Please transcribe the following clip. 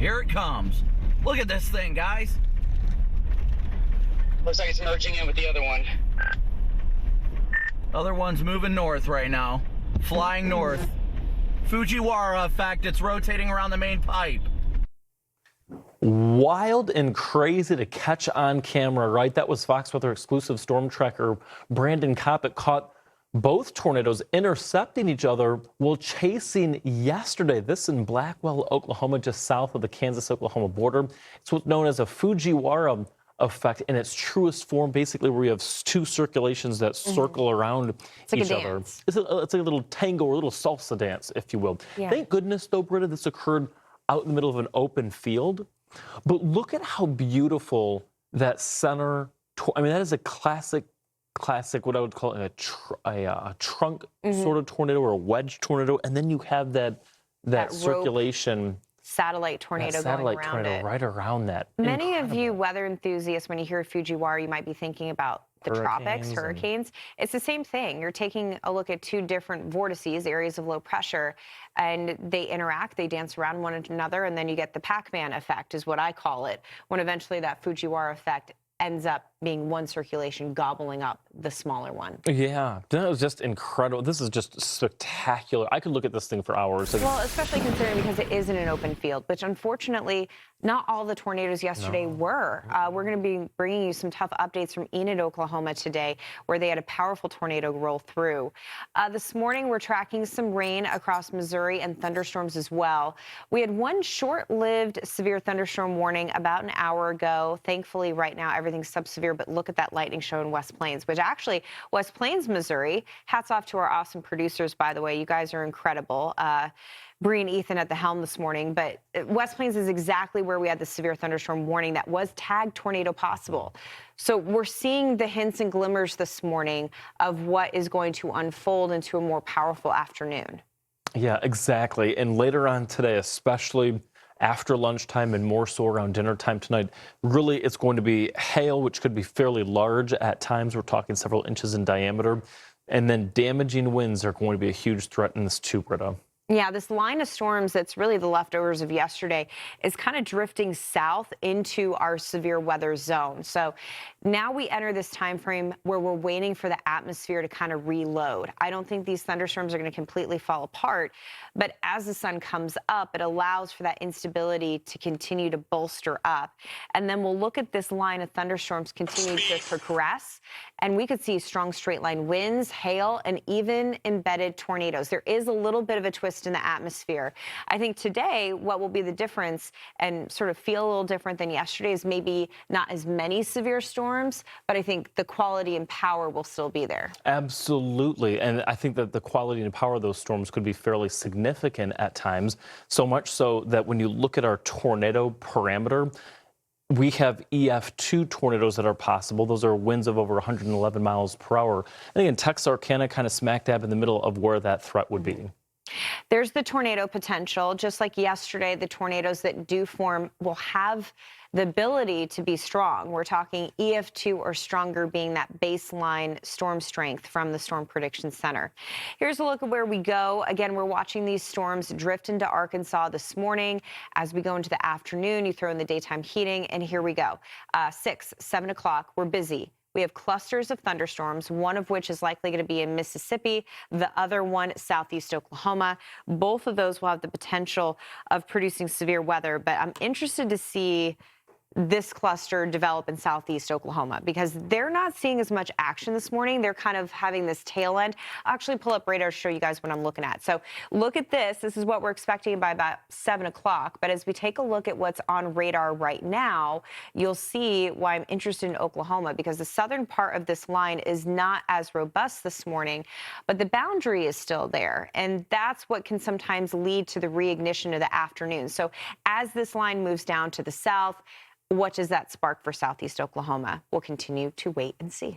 Here it comes. Look at this thing, guys. Looks like it's merging in with the other one. Other one's moving north right now. Flying north. Fujiwara effect, it's rotating around the main pipe. Wild and crazy to catch on camera, right? That was Fox Weather exclusive storm tracker Brandon Coppett caught both tornadoes intercepting each other while chasing yesterday. This in Blackwell, Oklahoma, just south of the Kansas-Oklahoma border. It's what's known as a Fujiwara effect in its truest form, basically where you have two circulations that circle around each other. It's like a little tango or a little salsa dance, if you will. Yeah. Thank goodness, though, Britta, this occurred out in the middle of an open field. But look at how beautiful that center, I mean, that is a classic, what I would call a trunk sort of tornado or a wedge tornado. And then you have that circulation. Satellite tornado going around it. Right around that. Many of you weather enthusiasts, when you hear Fujiwara, you might be thinking about the tropics, hurricanes. It's the same thing. You're taking a look at two different vortices, areas of low pressure, and they interact, they dance around one another, and then you get the Pac-Man effect, is what I call it, when eventually that Fujiwara effect ends up being one circulation gobbling up the smaller one. Yeah, that was just incredible. This is just spectacular. I could look at this thing for hours. Well, especially considering because it is in an open field, which unfortunately not all the tornadoes yesterday were. We're going to be bringing you some tough updates from Enid, Oklahoma today, where they had a powerful tornado roll through. This morning, we're tracking some rain across Missouri and thunderstorms as well. We had one short-lived severe thunderstorm warning about an hour ago. Thankfully, right now, everything's subsevere, but look at that lightning show in West Plains, which actually, West Plains, Missouri, hats off to our awesome producers, by the way. You guys are incredible. Bree and Ethan at the helm this morning, but West Plains is exactly where we had the severe thunderstorm warning that was tagged tornado possible. So we're seeing the hints and glimmers this morning of what is going to unfold into a more powerful afternoon. Yeah, exactly. And later on today, especially after lunchtime and more so around dinner time tonight, really it's going to be hail, which could be fairly large at times. We're talking several inches in diameter. And then damaging winds are going to be a huge threat in this too, Britta. Yeah, this line of storms that's really the leftovers of yesterday is kind of drifting south into our severe weather zone. So now we enter this time frame where we're waiting for the atmosphere to kind of reload. I don't think these thunderstorms are going to completely fall apart, but as the sun comes up, it allows for that instability to continue to bolster up. And then we'll look at this line of thunderstorms continue to progress, and we could see strong straight line winds, hail, and even embedded tornadoes. There is a little bit of a twist in the atmosphere. I think today what will be the difference and sort of feel a little different than yesterday is maybe not as many severe storms, but I think the quality and power will still be there. Absolutely. And I think that the quality and power of those storms could be fairly significant at times, so much so that when you look at our tornado parameter, we have EF2 tornadoes that are possible. Those are winds of over 111 miles per hour. And again, Texarkana kind of smack dab in the middle of where that threat would be. There's the tornado potential. Just like yesterday, the tornadoes that do form will have the ability to be strong. We're talking EF2 or stronger being that baseline storm strength from the Storm Prediction Center. Here's a look at where we go. Again, we're watching these storms drift into Arkansas this morning. As we go into the afternoon, you throw in the daytime heating, and here we go. 6, 7 o'clock, we're busy. We have clusters of thunderstorms, one of which is likely going to be in Mississippi, the other one southeast Oklahoma. Both of those will have the potential of producing severe weather, but I'm interested to see this cluster develop in southeast Oklahoma because they're not seeing as much action this morning. They're kind of having this tail end. I'll actually pull up radar to show you guys what I'm looking at. So look at this. This is what we're expecting by about 7 o'clock. But as we take a look at what's on radar right now, you'll see why I'm interested in Oklahoma because the southern part of this line is not as robust this morning, but the boundary is still there. And that's what can sometimes lead to the reignition of the afternoon. So as this line moves down to the south, what does that spark for southeast Oklahoma? We'll continue to wait and see.